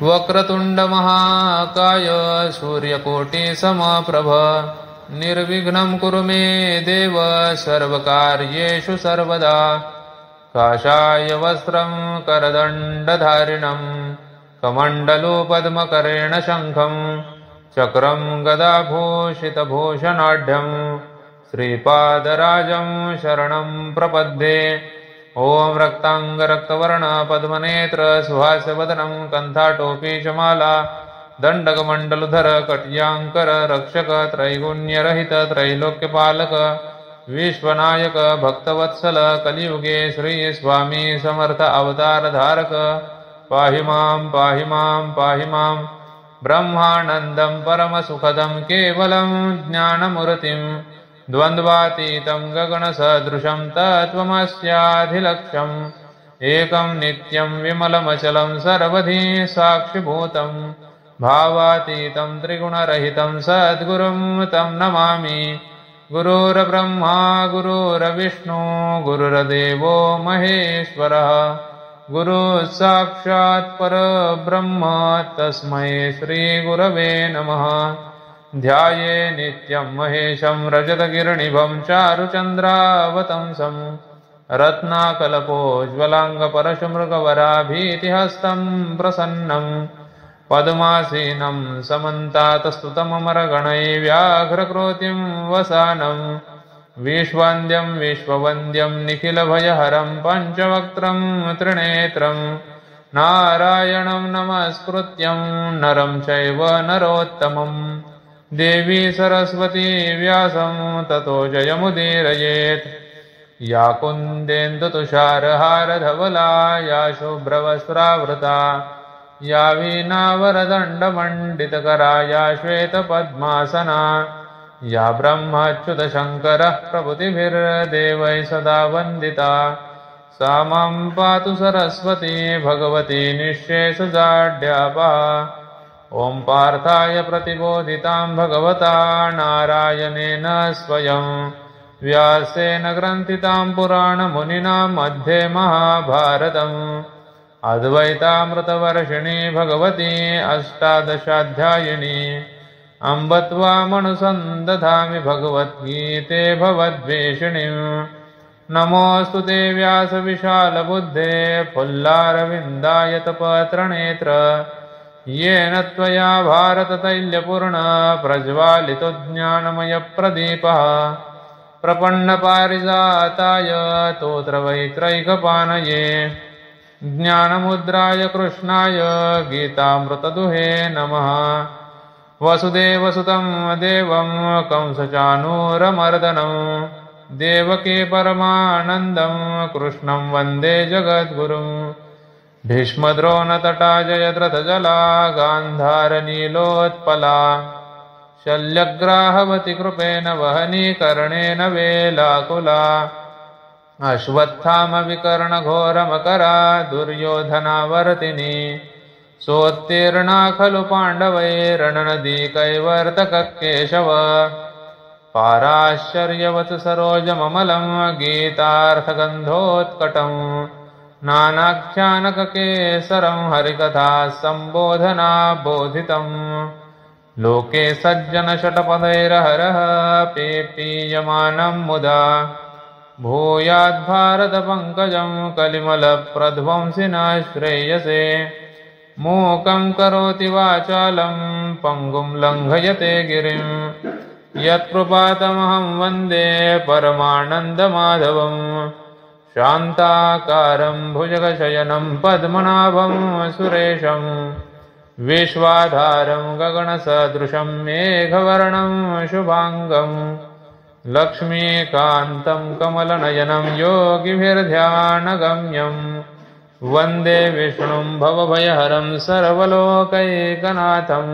वक्रतुंड महाकाय सूर्यकोटिसमप्रभ निर्विघ्नं कुरु मे देव सर्वकार्येषु सर्वदा। काषाय वस्त्रं करदण्डधारिणं कमण्डलु पद्मकरेण शङ्खं चक्रं गदाभूषितभूषणाढ्यं श्रीपादराजं शरणं प्रपद्ये। ॐ रक्ताङ्गरक्तवर्ण पद्मनेत्र सुहास्यवदनं कन्थाटोपी च माला दण्डकमण्डलधर कट्याङ्कर रक्षक त्रैगुण्यरहित त्रैलोक्यपालक विश्वनायक भक्तवत्सल कलियुगे श्री स्वामी समर्थ अवतारधारक पाहि मां पाहि मां पाहि मां। ब्रह्मानन्दं परमसुखदं केवलं ज्ञानमूर्तिं द्वन्द्वातीतं गगनसदृशं तत्त्वमस्याधिलक्ष्यम् एकं नित्यं विमलमचलं सर्वधी साक्षिभूतं भावातीतं त्रिगुणरहितं सद्गुरुं तं नमामि। गुरुर्ब्रह्मा गुरुर्विष्णु गुरुर्देवो महेश्वरः गुरुः साक्षात् परब्रह्म तस्मै श्रीगुरवे नमः। ध्याये नित्यं महेशं रजतगिरिनिभं चारुचन्द्रावतंसं रत्नाकल्पोज्ज्वलाङ्गपरशुमृगवराभीतिहस्तं प्रसन्नं पद्मासीनं समन्तातस्तुतममरगणैर्व्याघ्रक्रोतिं वसानं विश्ववन्द्यं विश्ववन्द्यं निखिलभयहरं पञ्चवक्त्रं त्रिनेत्रं नारायणं नमस्कृत्यं नरं चैव नरोत्तमम् देवी सरस्वती व्यासं ततो जयमुदीरयेत्। या कुन्देन्दुतुषारहारधवला या शुभ्रवस्त्रावृता या वीणावरदण्डमण्डितकरा या श्वेतपद्मासना या ब्रह्माच्युतशङ्करः प्रभृतिभिर्देवैः सदा वन्दिता सा मां पातु सरस्वती भगवती निःशेषजाड्यापहा। ॐ पार्थाय प्रतिबोधितां भगवता नारायणेन स्वयं व्यासेन ग्रन्थितां पुराणमुनिना मध्ये महाभारतम् अद्वैतामृतवर्षिणी भगवती अष्टादशाध्यायिनी अम्ब त्वामनुसन्दधामि भगवद्गीते भवद्वेषिणीं। नमोऽस्तु ते व्यासविशालबुद्धे फुल्लारविन्दायतपत्रनेत्र येन त्वया भारततैल्यपूर्ण प्रज्वालितो ज्ञानमयप्रदीपः प्रपन्नपारिजाताय तोत्रवैत्रैकपाणये ज्ञानमुद्राय कृष्णाय गीतामृतदुहे नमः। वसुदेवसुतं देवं कंसचाणूरमर्दनं देवकी परमानन्दं कृष्णं वन्दे जगद्गुरुं। भीष्मद्रोणतटा जयद्रथजला गान्धारनीलोत्पला शल्यग्राहवति कृपेण वहनी कर्णेन वेलाकुला अश्वत्थामविकर्णघोरमकरा दुर्योधनावर्तिनी सोत्तीर्णा खलु पाण्डवैरणनदी कैवर्तककेशव पाराश्चर्यवत् सरोजममलं गीतार्थगन्धोत्कटं नानाख्यानककेसरं हरिकथा सम्बोधना बोधितं लोके सज्जनशतपदैरहरः पेपीयमानं मुदा भूयाद्भारतपङ्कजं कलिमलप्रध्वंसिना श्रेयसे मूकं करोति वाचालं पङ्गुं लङ्घयते गिरिं यत्कृपातमहं वन्दे परमानन्दमाधवं शान्ताकारं भुजगशयनं पद्मनाभं सुरेशं विश्वाधारं गगनसदृशं मेघवर्णं शुभाङ्गं लक्ष्मीकान्तं कमलनयनं योगिभिर्ध्यानगम्यं वन्दे विष्णुं भवभयहरं सर्वलोकैकनाथं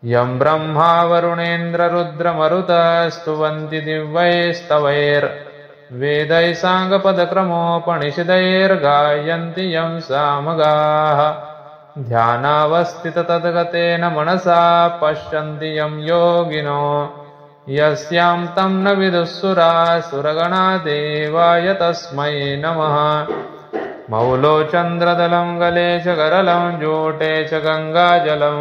यं ब्रह्मा वरुणेन्द्ररुद्रमरुतस्तुवन्ति दिव्यैस्तवैर्वेदैः साङ्गपदक्रमोपनिषदैर्गायन्ति यं सामगाः ध्यानावस्थिततद्गतेन मनसा पश्यन्ति यं योगिनो यस्यां तं न विदुःसुराः सुरगणा देवाय तस्मै नमः। मौलो चन्द्रदलं गले च गरलं जूटे च गङ्गाजलं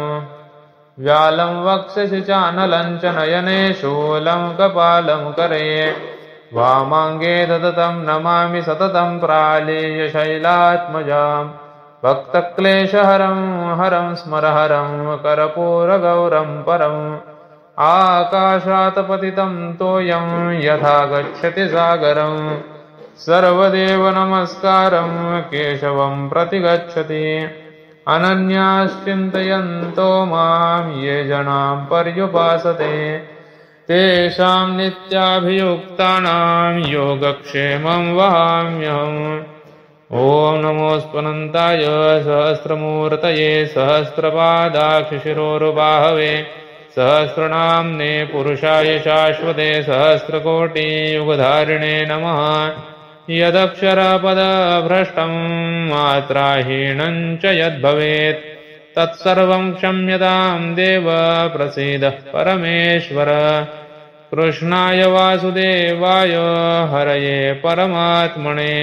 व्यालं वक्षसि चानलं च नयने शूलं कपालं करे वामाङ्गे ददतं नमामि सततं प्रालेयशैलात्मजाम् भक्तक्लेशहरं हरं स्मरहरं कर्पूरगौरं परम् आकाशात् पतितं तोयं यथा गच्छति सागरं सर्वदेव नमस्कारं केशवं प्रति गच्छति अनन्याश्चिन्तयन्तो मां ये जनां पर्युपासते तेषां नित्याभियुक्तानां योगक्षेमं वहाम्यहम् ॐ नमोऽस्त्वनन्ताय सहस्रमूर्तये सहस्रपादाक्षशिरोरुबाहवे सहस्रनाम्ने पुरुषाय शाश्वते सहस्रकोटियुगधारिणे नमः यदक्षरपदभ्रष्टं मात्राहीनं च यद्भवेत् तत्सर्वं क्षम्यतां देव प्रसीद परमेश्वर कृष्णाय वासुदेवाय हरये परमात्मने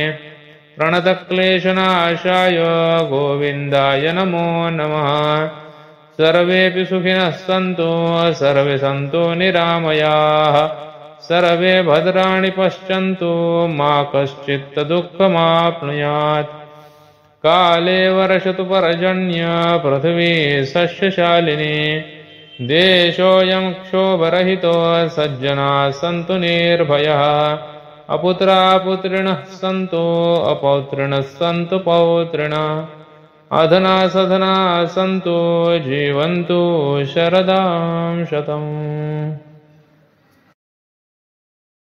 प्रणतक्लेशनाशाय गोविन्दाय नमो नमः सर्वेऽपि सुखिनः सन्तु सर्वे सन्तु निरामयाः सर्वे भद्राणि पश्यन्तु मा कश्चित् दुःखमाप्नुयात् काले वर्षतु पर्जन्य पृथिवी सस्यशालिनी देशोऽयं क्षोभरहितो सज्जनाः सन्तु निर्भयाः अपुत्रा पुत्रिणः सन्तु अपौत्रिणः सन्तु पौत्रिणः अधना सधना सन्तु जीवन्तु शरदां शतम्।